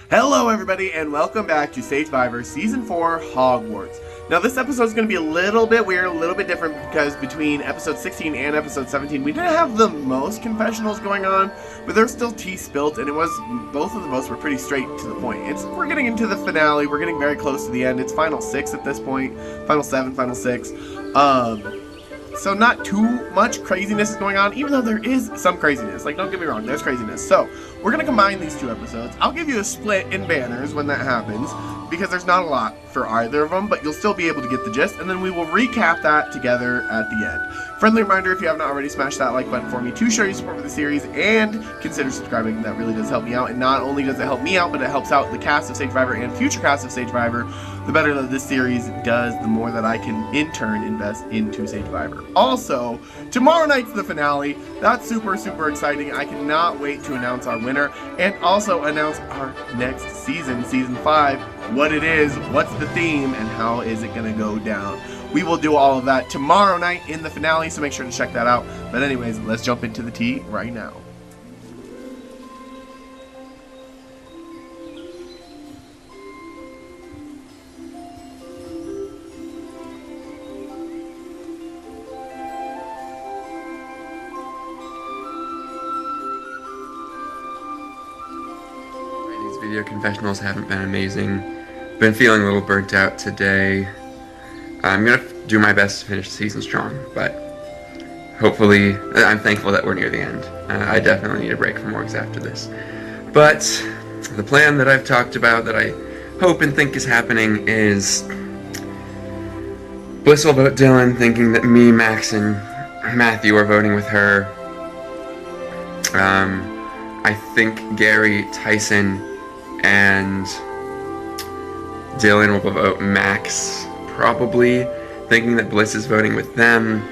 Hello everybody and welcome back to Sagevivor Season 4 Hogwarts. Now this episode is going to be a little bit weird, a little bit different because between episode 16 and episode 17 we didn't have the most confessionals going on, but there's still tea spilt and both of the votes were pretty straight to the point. We're getting into the finale, we're getting very close to the end. It's final 6 at this point, final 7, final 6. So not too much craziness is going on, even though there is some craziness. Like, don't get me wrong, there's craziness. So, we're going to combine these two episodes. I'll give you a split in banners when that happens, because there's not a lot for either of them, but you'll still be able to get the gist, and then we will recap that together at the end. Friendly reminder, if you haven't already, smash that like button for me to show your support for the series, and consider subscribing. That really does help me out, and not only does it help me out, but it helps out the cast of Sagevivor and future cast of Sagevivor. The better that this series does, the more that I can in turn invest into Sagevivor. Also, tomorrow night's the finale. That's super, super exciting. I cannot wait to announce our winner and also announce our next season, Season 5, what it is, what's the theme, and how is it going to go down. We will do all of that tomorrow night in the finale, so make sure to check that out. But anyways, let's jump into the tea right now. Video confessionals haven't been amazing. Been feeling a little burnt out today. I'm gonna do my best to finish the season strong, but hopefully, I'm thankful that we're near the end. I definitely need a break from works after this. But the plan that I've talked about, that I hope and think is happening, is Bliss will vote Dylan, thinking that me, Max, and Matthew are voting with her. I think Gary, Tyson, and Dylan will vote Max, probably, thinking that Bliss is voting with them.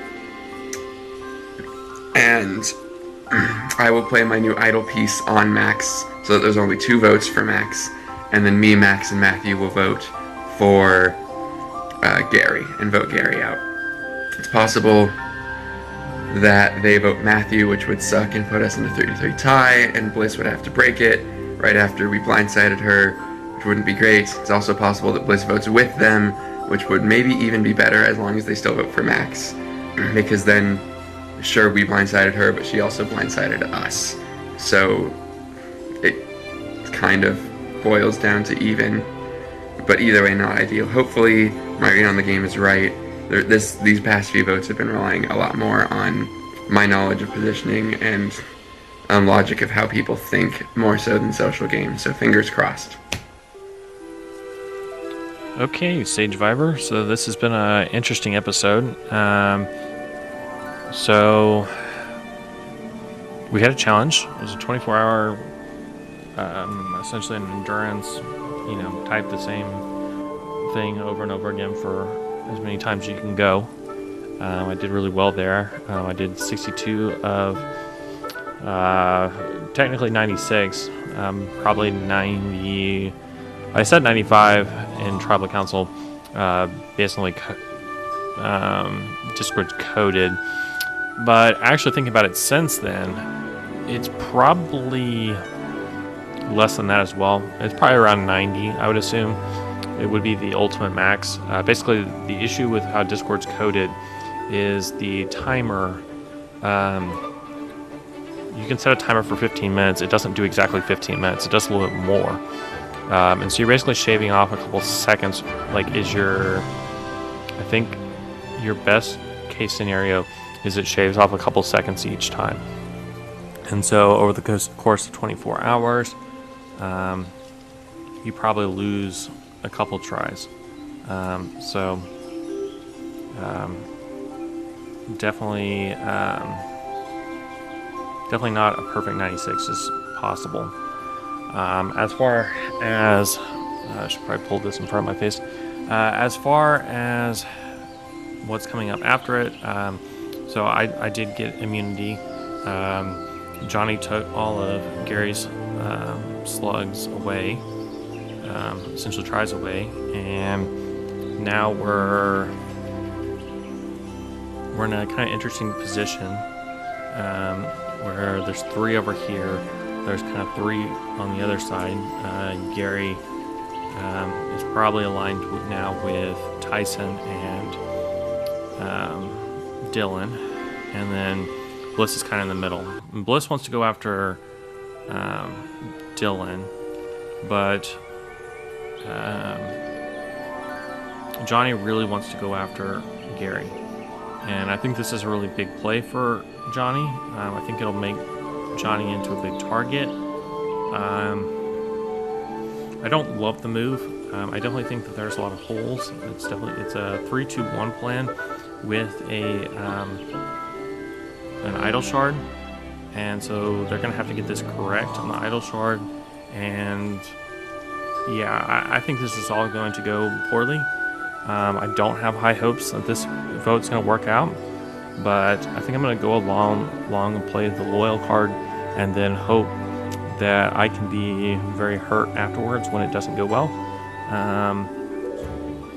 And I will play my new idol piece on Max, so that there's only 2 votes for Max. And then me, Max, and Matthew will vote for Gary, and vote Gary out. It's possible that they vote Matthew, which would suck and put us in a 3-3 tie, and Bliss would have to break it right after we blindsided her, which wouldn't be great. It's also possible that Bliss votes with them, which would maybe even be better as long as they still vote for Max, because then, sure, we blindsided her, but she also blindsided us. So it kind of boils down to even, but either way, not ideal. Hopefully, my read on the game is right. These past few votes have been relying a lot more on my knowledge of positioning and logic of how people think, more so than social games, so fingers crossed. Okay, Sagevivor, so this has been an interesting episode. So we had a challenge. It was a 24-hour, essentially an endurance, type the same thing over and over again for as many times as you can go. I did really well there. I did 62 of technically 96, probably 90. I said 95 in Tribal Council, based on Discord coded. But actually thinking about it since then, it's probably less than that as well. It's probably around 90, I would assume. It would be the ultimate max. Basically, the issue with how Discord's coded is the timer. You can set a timer for 15 minutes. It doesn't do exactly 15 minutes. It does a little bit more. And so you're basically shaving off a couple seconds, I think your best case scenario is it shaves off a couple seconds each time. And so over the course of 24 hours, you probably lose a couple tries. Definitely not a perfect 96 is possible. As far as I should probably pull this in front of my face. As far as what's coming up after it, so I did get immunity. Johnny took all of Gary's slugs away, essentially tries away, and now we're in a kind of interesting position where there's 3 over here. there's kind of 3 on the other side. Gary is probably aligned now with Tyson and Dylan, and then Bliss is kind of in the middle. And Bliss wants to go after Dylan, but Johnny really wants to go after Gary. And I think this is a really big play for Johnny. I think it'll make Johnny into a big target. I don't love the move. I definitely think that there's a lot of holes. It's a 3-2-1 plan with an idol shard, and so they're gonna have to get this correct on the idol shard. And yeah, I think this is all going to go poorly. I don't have high hopes that this vote's going to work out, but I think I'm going to go along and play the loyal card, and then hope that I can be very hurt afterwards when it doesn't go well,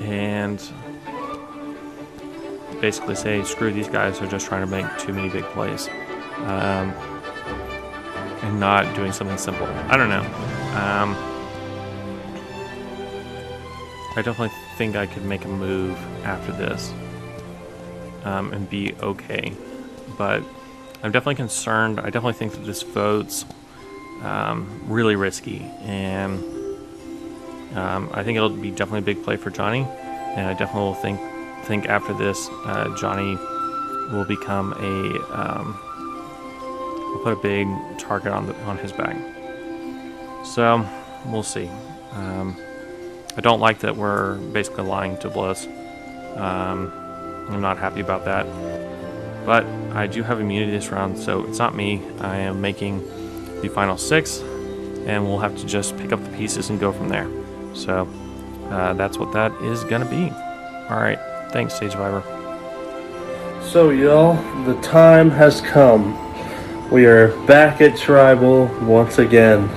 and basically say, screw these guys, they're just trying to make too many big plays, and not doing something simple. I don't know. I definitely think I could make a move after this and be okay, but I'm definitely concerned. I definitely think that this vote's really risky, and I think it'll be definitely a big play for Johnny, and I definitely will think after this Johnny will become will put a big target on his back. So we'll see. I don't like that we're basically lying to Bliss. I'm not happy about that. But I do have immunity this round, so it's not me. I am making the final 6, and we'll have to just pick up the pieces and go from there. So that's what that is going to be. Alright, thanks, Sagevivor. So y'all, the time has come. We are back at Tribal once again.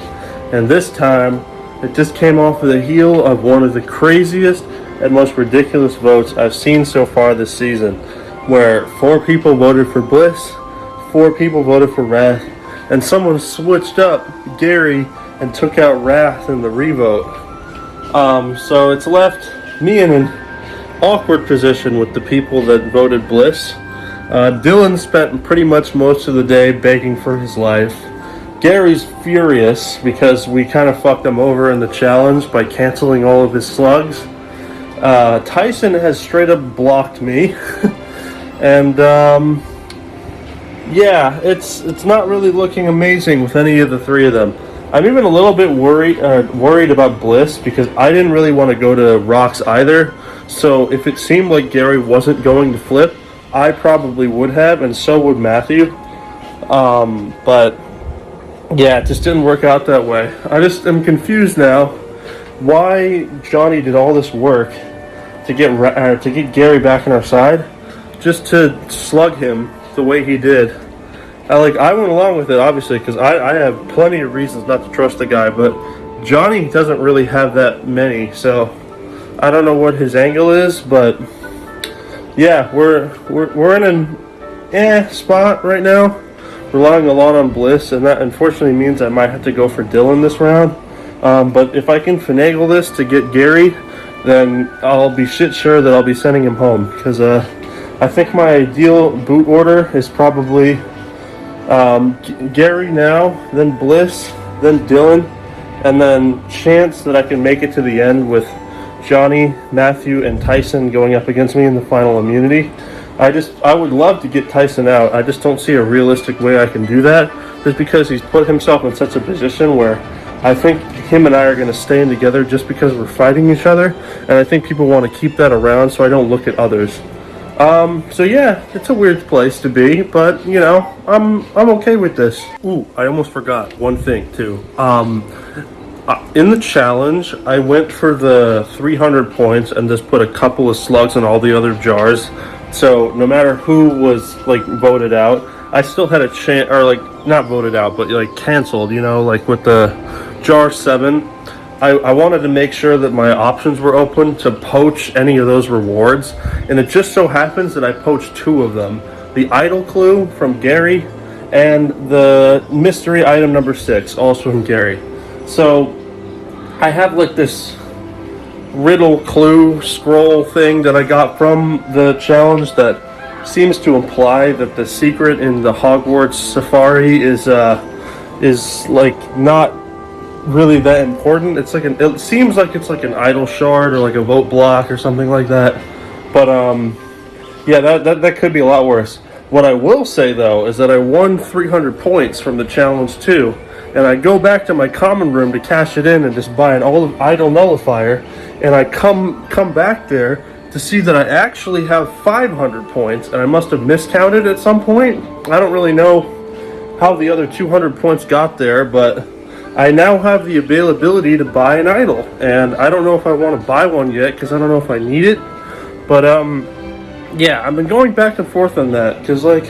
And this time, it just came off of the heel of one of the craziest and most ridiculous votes I've seen so far this season, where 4 people voted for Bliss, 4 people voted for Wrath, and someone switched up Gary and took out Wrath in the revote. So it's left me in an awkward position with the people that voted Bliss. Dylan spent pretty much most of the day begging for his life. Gary's furious because we kind of fucked him over in the challenge by canceling all of his slugs. Tyson has straight up blocked me. And yeah, it's not really looking amazing with any of the 3 of them. I'm even a little bit worried about Bliss, because I didn't really want to go to Rocks either. So if it seemed like Gary wasn't going to flip, I probably would have, and so would Matthew. But yeah, it just didn't work out that way. I just am confused now why Johnny did all this work to get Gary back on our side, just to slug him the way he did. I went along with it, obviously, because I have plenty of reasons not to trust the guy, but Johnny doesn't really have that many, so I don't know what his angle is, but yeah, we're in an spot right now, relying a lot on Bliss, and that unfortunately means I might have to go for Dylan this round. But if I can finagle this to get Gary, then I'll be shit sure that I'll be sending him home, because I think my ideal boot order is probably Gary now, then Bliss, then Dylan, and then chance that I can make it to the end with Johnny, Matthew, and Tyson going up against me in the final immunity. I would love to get Tyson out. I just don't see a realistic way I can do that, just because he's put himself in such a position where I think him and I are going to stay in together just because we're fighting each other, and I think people want to keep that around so I don't look at others. So yeah, it's a weird place to be, but you know, I'm okay with this. Ooh, I almost forgot one thing too. In the challenge, I went for the 300 points and just put a couple of slugs in all the other jars. So no matter who was voted out, I still had a chance, or not voted out, but canceled, you know, with the jar 7. I wanted to make sure that my options were open to poach any of those rewards, and it just so happens that I poached 2 of them. The idol clue from Gary and the mystery item number 6, also from Gary. So I have like this riddle clue scroll thing that I got from the challenge that seems to imply that the secret in the Hogwarts safari is like not really that important. It seems like it's like an idol shard or like a vote block or something like that. But yeah, that could be a lot worse. What I will say though is that I won 300 points from the challenge too, and I go back to my common room to cash it in and just buy an idol nullifier, and I come back there to see that I actually have 500 points, and I must have miscounted at some point. I don't really know how the other 200 points got there, but I now have the availability to buy an idol, and I don't know if I want to buy one yet because I don't know if I need it. But yeah, I've been going back and forth on that because like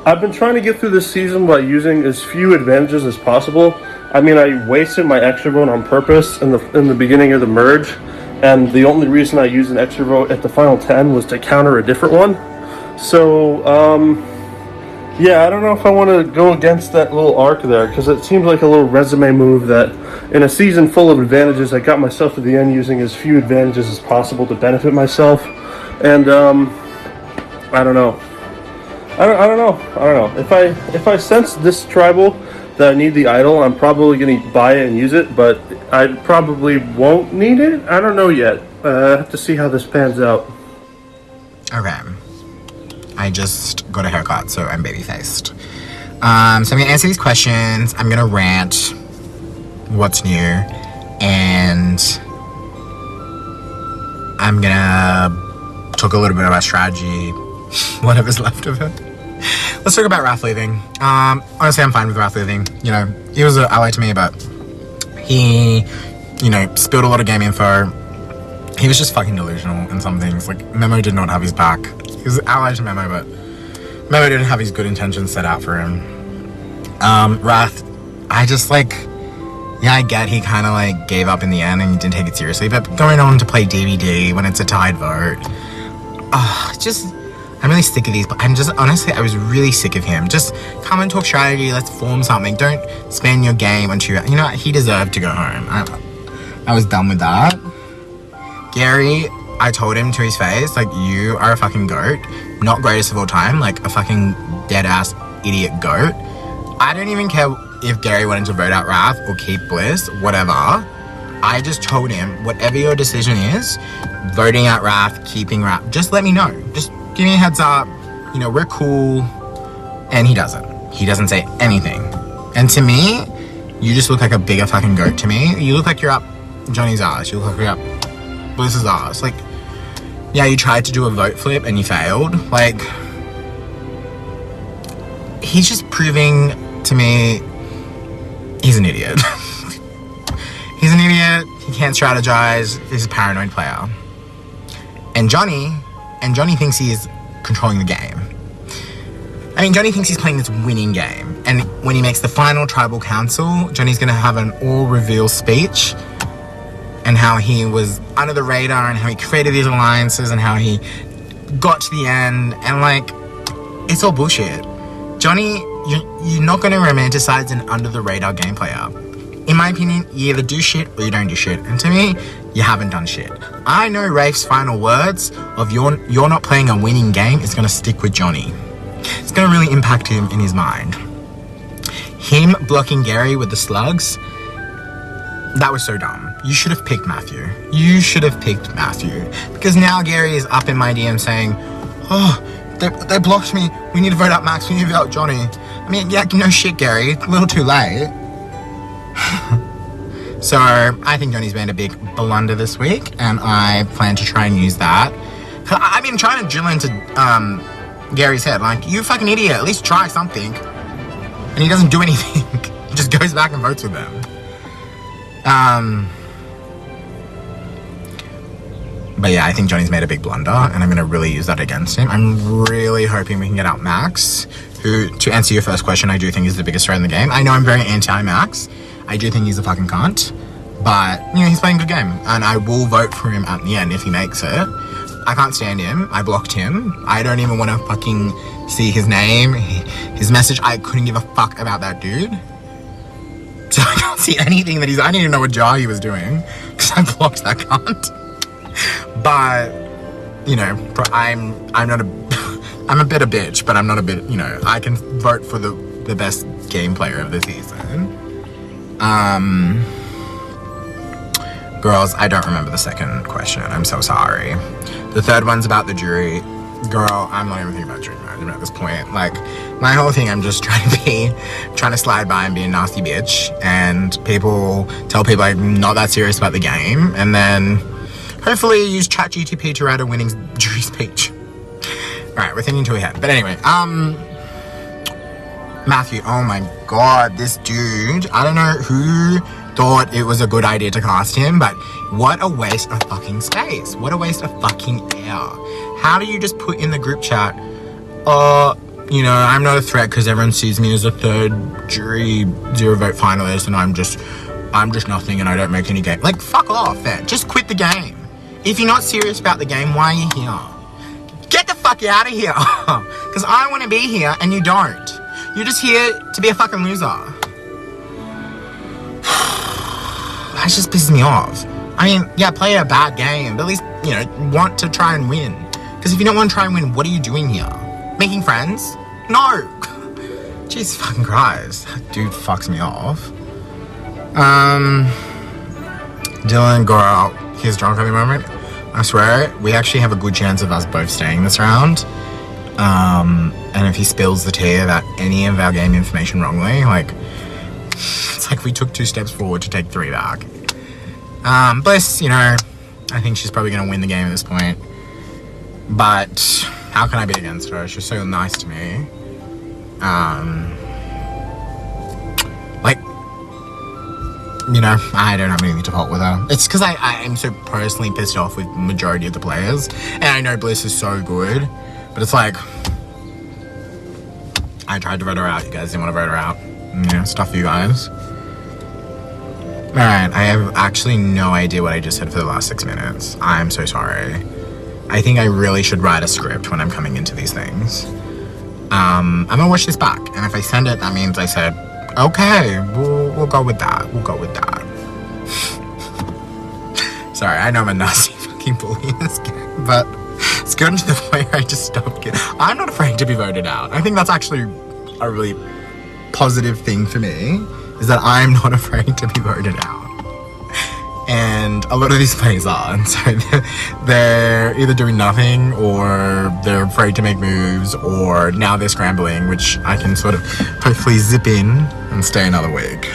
I've been trying to get through this season by using as few advantages as possible. I mean, I wasted my extra vote on purpose in the beginning of the merge, and the only reason I used an extra vote at the final 10 was to counter a different one. So yeah, I don't know if I want to go against that little arc there, because it seems like a little resume move that in a season full of advantages, I got myself to the end using as few advantages as possible to benefit myself. And I don't know. I don't know. If I sense this tribal that I need the idol, I'm probably going to buy it and use it, but I probably won't need it. I don't know yet. I have to see how this pans out. Okay. I just got a haircut, so I'm baby-faced. So I'm going to answer these questions. I'm going to rant what's new, and I'm going to talk a little bit about strategy, whatever's left of it. Let's talk about Raph leaving. Honestly, I'm fine with Raph leaving. You know, he was an ally to me, but he, you know, spilled a lot of game info. He was just fucking delusional in some things. Like, Memo did not have his back. He was an ally to Memo, but Memo didn't have his good intentions set out for him. Raph, I just, like, yeah, I get he kind of, like, gave up in the end and he didn't take it seriously, but going on to play DVD when it's a tied vote, I'm really sick of these. I'm just, honestly, I was really sick of him. Just come and talk strategy. Let's form something. Don't spend your game on you know what? He deserved to go home. I was done with that. Gary, I told him to his face, like, you are a fucking goat. Not greatest of all time. Like, a fucking dead-ass idiot goat. I don't even care if Gary wanted to vote out Raph or keep Bliss, whatever. I just told him, whatever your decision is, voting out Raph, keeping Raph, just let me know. Just give me a heads up, you know, we're cool. And he doesn't. He doesn't say anything. And to me, you just look like a bigger fucking goat to me. You look like you're up Johnny's ass. You look like you're up Bliss's ass. Like, yeah, you tried to do a vote flip and you failed. Like, he's just proving to me he's an idiot. He's an idiot. He can't strategize. He's a paranoid player. And Johnny thinks he is controlling the game. I mean, Johnny thinks he's playing this winning game. And when he makes the final tribal council, Johnny's going to have an all-reveal speech and how he was under the radar and how he created these alliances and how he got to the end. And, like, it's all bullshit. Johnny, you're not going to romanticize an under-the-radar game player. In my opinion, you either do shit or you don't do shit. And to me, you haven't done shit. I know Rafe's final words of you're not playing a winning game is going to stick with Johnny. It's going to really impact him in his mind. Him blocking Gary with the slugs, that was so dumb. You should have picked Matthew. You should have picked Matthew. Because now Gary is up in my DM saying, oh, they blocked me. We need to vote out Max. We need to vote out Johnny. I mean, yeah, no shit, Gary. A little too late. So, I think Johnny's made a big blunder this week, and I plan to try and use that. I've been trying to drill into Gary's head, like, you fucking idiot, at least try something. And he doesn't do anything. He just goes back and votes with them. But yeah, I think Johnny's made a big blunder, and I'm going to really use that against him. I'm really hoping we can get out Max, who, to answer your first question, I do think is the biggest threat in the game. I know I'm very anti-Max. I do think he's a fucking cunt. But, you know, he's playing a good game, and I will vote for him at the end if he makes it. I can't stand him. I blocked him. I don't even want to fucking see his name, his message. I couldn't give a fuck about that dude. So I can't see anything that I didn't even know what jar he was doing because I blocked that cunt. But, you know, I'm not a, I'm a bit a bitch, but I'm not a bit, you know, I can vote for the best game player of the season. Girls, I don't remember the second question. I'm so sorry. The third one's about the jury. Girl, I'm not even thinking about jury management at this point. Like, my whole thing, I'm just trying to slide by and be a nasty bitch. And tell people I'm not that serious about the game. And then hopefully use ChatGPT to write a winning jury speech. Alright, we're thinking too ahead. But anyway, Matthew, oh my god, this dude, I don't know who thought it was a good idea to cast him, but what a waste of fucking space. What a waste of fucking air. How do you just put in the group chat, you know, I'm not a threat because everyone sees me as a third jury 0 vote finalist and I'm just nothing and I don't make any game. Like, fuck off then. Just quit the game. If you're not serious about the game, why are you here? Get the fuck out of here. Because I want to be here and you don't. You're just here to be a fucking loser. That just pisses me off. I mean, yeah, play a bad game, but at least, you know, want to try and win. Because if you don't want to try and win, what are you doing here? Making friends? No! Jesus fucking Christ. That dude fucks me off. Dylan, girl, he's drunk at the moment. I swear, we actually have a good chance of us both staying this round. And if he spills the tea about any of our game information wrongly, like, it's like we took 2 steps forward to take 3 back. Bliss, you know, I think she's probably going to win the game at this point. But how can I be against her? She's so nice to me. Like, you know, I don't have anything to fault with her. It's because I am so personally pissed off with the majority of the players. And I know Bliss is so good, but it's like, I tried to vote her out. You guys didn't want to vote her out. You know, stuff you guys. Alright, I have actually no idea what I just said for the last 6 minutes. I'm so sorry. I think I really should write a script when I'm coming into these things. I'm gonna watch this back, and if I send it, that means I said, okay, we'll go with that. We'll go with that. Sorry, I know I'm a nasty fucking bully in this game, but it's gotten to the point where I just stopped getting... I'm not afraid to be voted out. I think that's actually a really positive thing for me, is that I'm not afraid to be voted out. And a lot of these players are, and so they're either doing nothing, or they're afraid to make moves, or now they're scrambling, which I can sort of hopefully zip in and stay another week.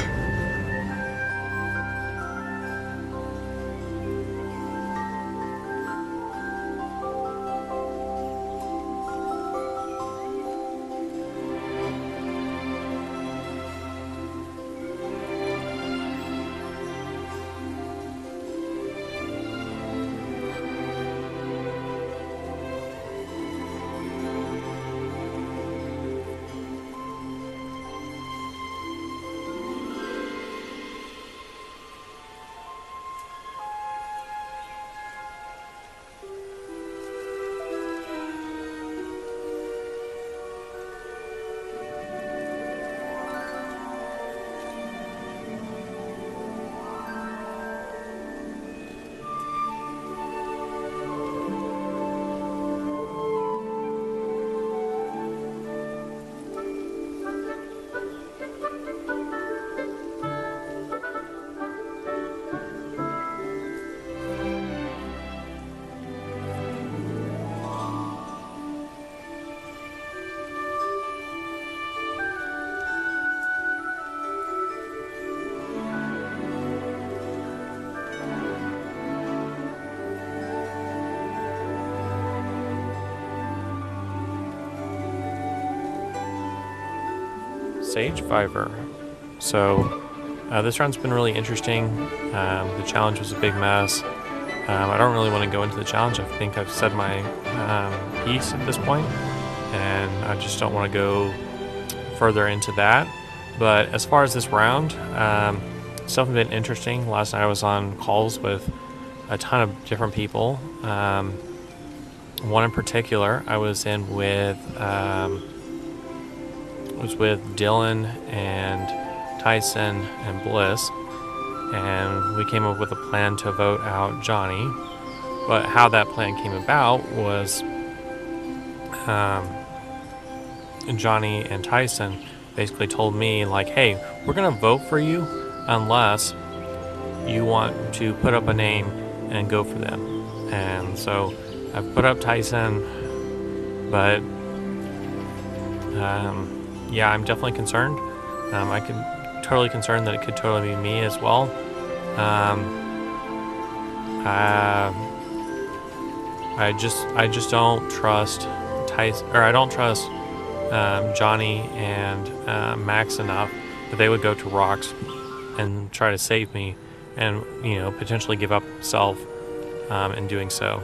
Sagevivor. So this round's been really interesting. The challenge was a big mess. I don't really want to go into the challenge. I think I've said my piece at this point, and I just don't want to go further into that. But as far as this round, stuff has been interesting. Last night I was on calls with a ton of different people. one in particular, I was with Dylan and Tyson and Bliss, and we came up with a plan to vote out Johnny. But how that plan came about was Johnny and Tyson basically told me, like, hey, we're going to vote for you unless you want to put up a name and go for them. And so I've put up Tyson, but yeah, I'm definitely concerned. I could totally concerned that it could totally be me as well. I just don't trust Tyson, or I don't trust Johnny and Max enough that they would go to rocks and try to save me, and potentially give up self in doing so.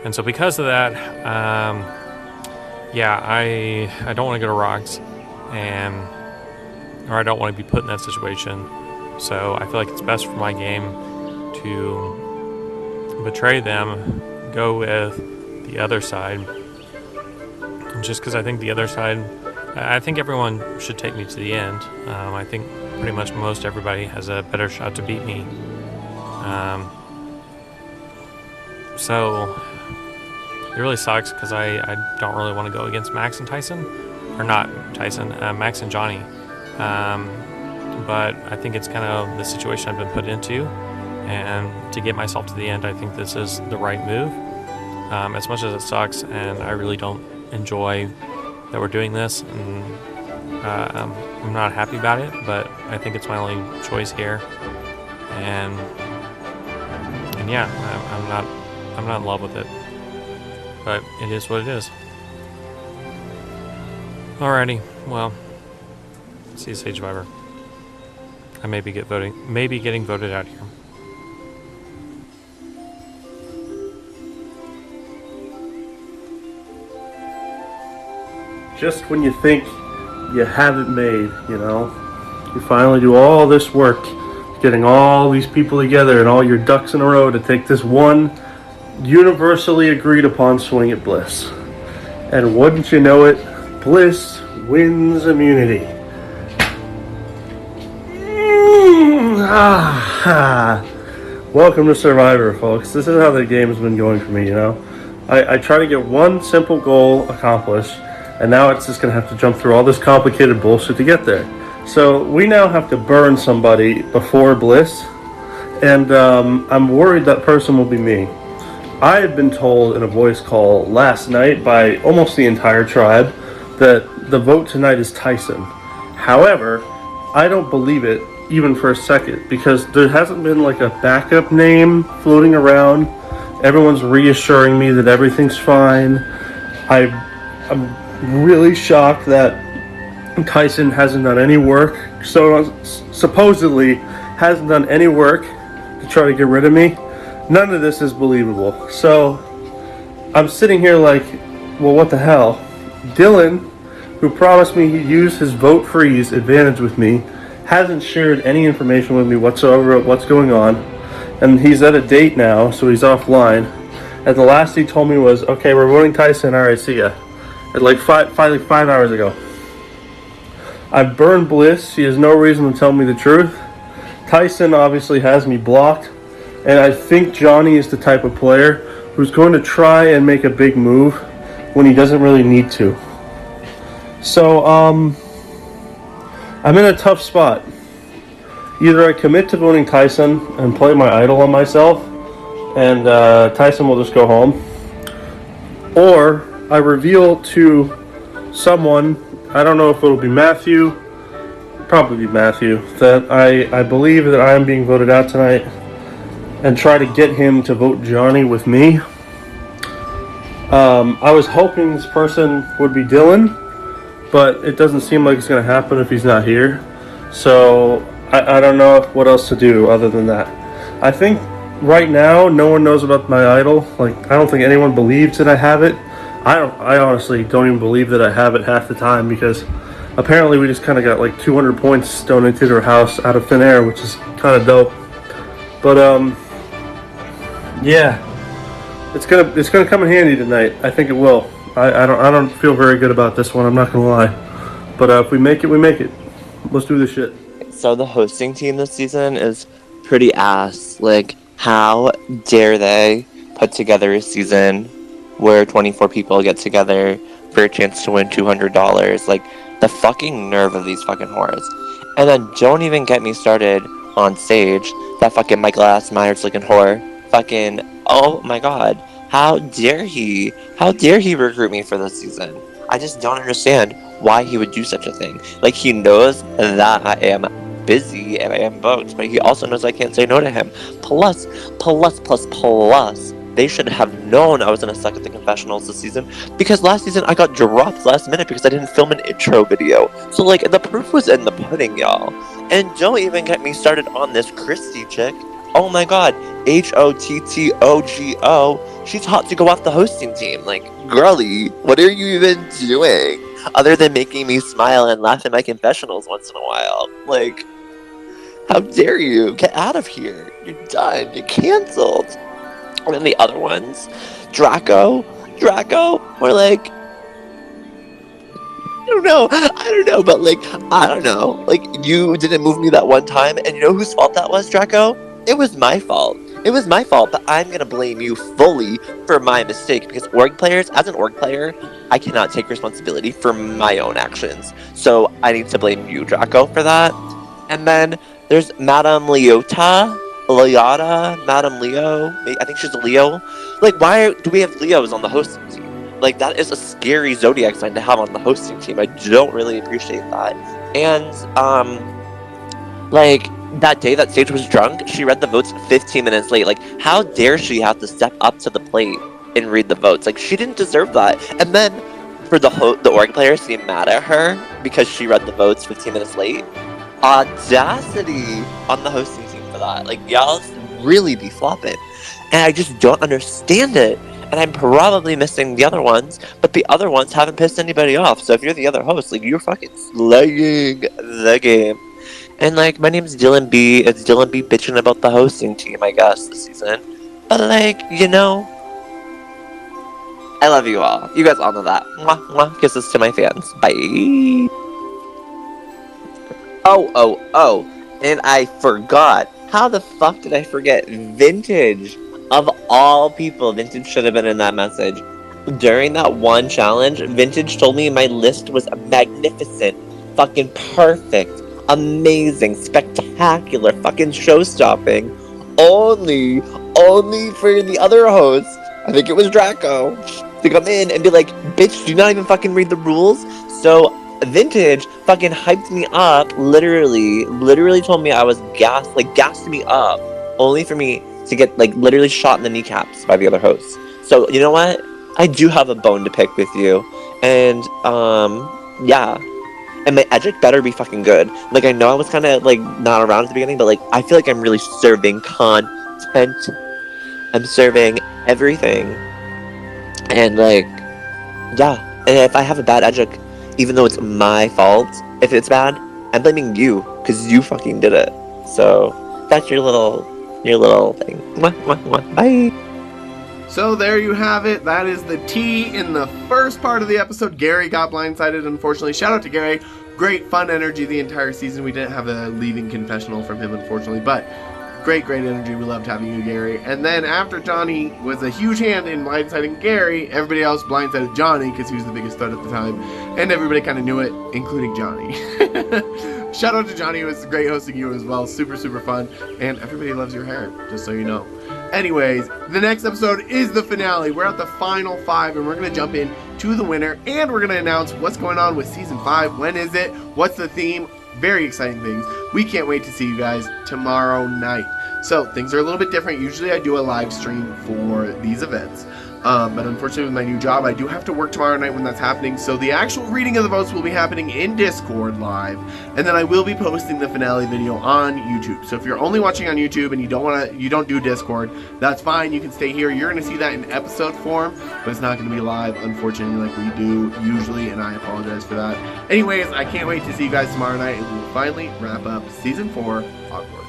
And so because of that, yeah, I don't want to go to rocks, or I don't want to be put in that situation. So I feel like it's best for my game to betray them, go with the other side, just because I think the other side, I think everyone should take me to the end. I think pretty much most everybody has a better shot to beat me. So it really sucks because I don't really want to go against Max and Tyson, or not Tyson, Max and Johnny. But I think it's kind of the situation I've been put into, and to get myself to the end, I think this is the right move. As much as it sucks, and I really don't enjoy that we're doing this, and I'm not happy about it, but I think it's my only choice here. And yeah, I'm not in love with it, but it is what it is. Alrighty, well, see you, Sagevivor. I may be getting voted out here. Just when you think you have it made, you finally do all this work, getting all these people together and all your ducks in a row to take this one universally agreed upon swing at Bliss. And wouldn't you know it, Bliss wins immunity. Welcome to Survivor, folks. This is how the game's been going for me, I try to get one simple goal accomplished, and now it's just going to have to jump through all this complicated bullshit to get there. So we now have to burn somebody before Bliss, and I'm worried that person will be me. I had been told in a voice call last night by almost the entire tribe that the vote tonight is Tyson. However, I don't believe it even for a second, because there hasn't been like a backup name floating around. Everyone's reassuring me that everything's fine. I'm really shocked that Tyson hasn't done any work, supposedly hasn't done any work to try to get rid of me. None of this is believable. So I'm sitting here like, well, what the hell? Dylan, who promised me he'd use his vote freeze advantage with me, hasn't shared any information with me whatsoever about what's going on. And he's at a date now, so he's offline. And the last he told me was, okay, we're voting Tyson, alright, see ya. At like 5 hours ago. I've burned Bliss. He has no reason to tell me the truth. Tyson obviously has me blocked. And I think Johnny is the type of player who's going to try and make a big move when he doesn't really need to. So, I'm in a tough spot. Either I commit to voting Tyson and play my idol on myself, and Tyson will just go home. Or I reveal to someone, I don't know if it'll be Matthew, probably be Matthew, that I believe that I am being voted out tonight, and try to get him to vote Johnny with me. I was hoping this person would be Dylan, but it doesn't seem like it's going to happen if he's not here. So I don't know what else to do other than that. I think right now no one knows about my idol. Like, I don't think anyone believes that I have it. I honestly don't even believe that I have it half the time, because apparently we just kind of got like 200 points donated to our house out of thin air, which is kind of dope. But yeah, It's gonna come in handy tonight. I think it will. I don't feel very good about this one. I'm not gonna lie. But if we make it, we make it. Let's do this shit. So the hosting team this season is pretty ass. Like, how dare they put together a season where 24 people get together for a chance to win $200? Like, the fucking nerve of these fucking whores. And then don't even get me started on Sage, that fucking Michael Ass Myers looking whore. Fucking, oh my god. How dare he? How dare he recruit me for this season? I just don't understand why he would do such a thing. Like, he knows that I am busy and I am booked, but he also knows I can't say no to him. Plus, they should have known I was gonna suck at the confessionals this season, because last season I got dropped last minute because I didn't film an intro video. So, like, the proof was in the pudding, y'all. And don't even get me started on this Christy chick. Oh my god, HOTTOGO. She's hot to go off the hosting team. Like, girly, what are you even doing? Other than making me smile and laugh at my confessionals once in a while. Like, how dare you? Get out of here. You're done. You're canceled. And then the other ones, Draco, were like, I don't know, but like, I don't know. Like, you didn't move me that one time, and you know whose fault that was, Draco? It was my fault. But I'm gonna blame you fully for my mistake, because as an org player, I cannot take responsibility for my own actions. So I need to blame you, Draco, for that. And then there's Madame Madame Leo. I think she's a Leo. Like, why do we have Leos on the hosting team? Like, that is a scary zodiac sign to have on the hosting team. I don't really appreciate that. And, like, that day that Sage was drunk, she read the votes 15 minutes late. Like, how dare she have to step up to the plate and read the votes? Like, she didn't deserve that. And then, for the org players to be mad at her because she read the votes 15 minutes late, audacity on the hosting team for that. Like, y'all really be flopping. And I just don't understand it. And I'm probably missing the other ones, but the other ones haven't pissed anybody off. So if you're the other host, like, you're fucking slaying the game. And, like, my name's Dylan B. It's Dylan B bitching about the hosting team, I guess, this season. But, like, you know, I love you all. You guys all know that. Mwah, mwah. Kisses to my fans. Bye. Oh. And I forgot. How the fuck did I forget Vintage? Of all people, Vintage should have been in that message. During that one challenge, Vintage told me my list was magnificent, fucking perfect, amazing, spectacular, fucking show-stopping. Only for the other host, I think it was Draco, to come in and be like, bitch, do you not even fucking read the rules? So Vintage fucking hyped me up, literally told me I was gassed me up, only for me to get, like, literally shot in the kneecaps by the other hosts. So, you know what? I do have a bone to pick with you. And, yeah. And my edgic better be fucking good. Like, I know I was kind of, like, not around at the beginning, but, like, I feel like I'm really serving content. I'm serving everything. And, like, yeah. And if I have a bad edgic, even though it's my fault, if it's bad, I'm blaming you, because you fucking did it. So, that's your little thing. Mwah, mwah, mwah. Bye. So there you have it. That is the tea in the first part of the episode. Gary got blindsided, unfortunately. Shout out to Gary. Great fun energy the entire season. We didn't have a leaving confessional from him, unfortunately, but great energy. We loved having you, Gary. And then after Johnny was a huge hand in blindsiding Gary, everybody else blindsided Johnny because he was the biggest stud at the time, and everybody kind of knew it, including Johnny. Shout out to Johnny. It was great hosting you as well. Super fun, and everybody loves your hair, just so you know. Anyways, the next episode is the finale. We're at the final 5, and we're going to jump in to the winner, and we're going to announce what's going on with Season 5. When is it? What's the theme? Very exciting things. We can't wait to see you guys tomorrow night. So, things are a little bit different. Usually I do a live stream for these events. But unfortunately with my new job, I do have to work tomorrow night when that's happening. So the actual reading of the votes will be happening in Discord live. And then I will be posting the finale video on YouTube. So if you're only watching on YouTube and you don't do Discord, that's fine. You can stay here. You're going to see that in episode form, but it's not going to be live, unfortunately, like we do usually. And I apologize for that. Anyways, I can't wait to see you guys tomorrow night. And we'll finally wrap up Season 4 Hogwarts.